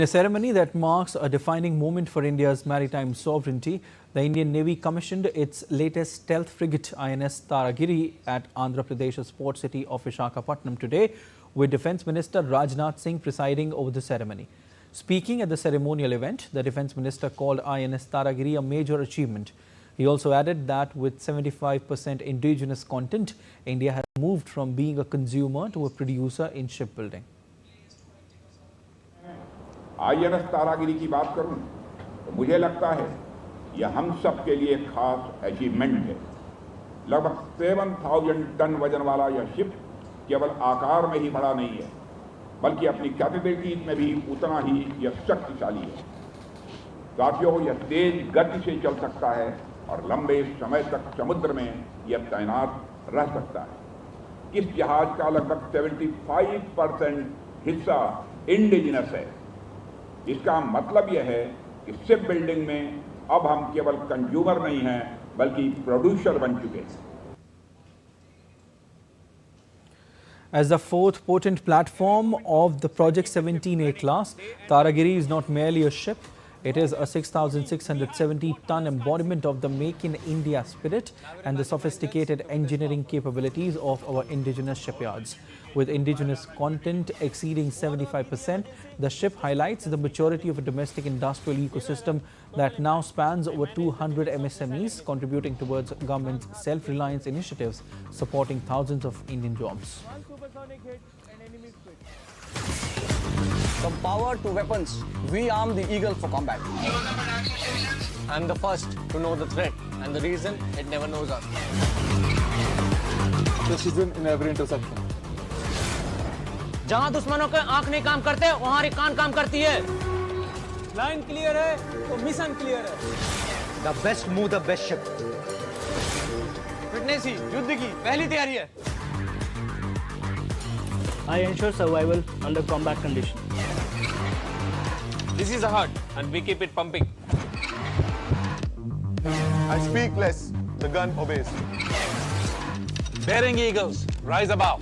A ceremony that marks a defining moment for India's maritime sovereignty, the Indian Navy commissioned its latest stealth frigate INS Taragiri at Andhra Pradesh's port city of Visakhapatnam today, with Defence Minister Rajnath Singh presiding over the ceremony. Speaking at the ceremonial event, the Defence Minister called INS Taragiri a major achievement. He also added that with 75% indigenous content, India has moved from being a consumer to a producer in shipbuilding. INS Taragiri की बात करूं तो मुझे लगता है यह हम सब के लिए खास अचीवमेंट है। लगभग 7,000 टन वजन वाला यह शिप केवल आकार में ही बड़ा नहीं है, बल्कि अपनी कैपेबिलिटीज में भी उतना ही यह शक्तिशाली है। साथियों, यह तेज गति से चल सकता है और लंबे समय तक समुद्र में यह तैनात रह सकता है। इस जहाज का लगभग 75% हिस्सा इंडिजिनस है। इसका मतलब यह है कि शिप बिल्डिंग में अब हम केवल कंज्यूमर नहीं हैं, बल्कि प्रोड्यूसर बन चुके हैं। As the fourth potent platform of the Project 17A class, Taragiri is not merely a ship. It is a 6,670-ton embodiment of the Make in India spirit and the sophisticated engineering capabilities of our indigenous shipyards. With indigenous content exceeding 75%, the ship highlights the maturity of a domestic industrial ecosystem that now spans over 200 MSMEs, contributing towards government's self-reliance initiatives, supporting thousands of Indian jobs. From power to weapons, we arm the eagle for combat. I'm the first to know the threat and the reason it never knows us. Precision in every intersection. जहां दुश्मनों के आंख नहीं काम करते, वहां हमारी कान काम करती है। लाइन क्लियर है तो मिशन क्लियर है। The best move, the best ship. Fitness ही युद्ध की पहली तैयारी है। I ensure survival under combat conditions. This is a heart and we keep it pumping. I speak less, the gun obeys. Daring eagles, rise above.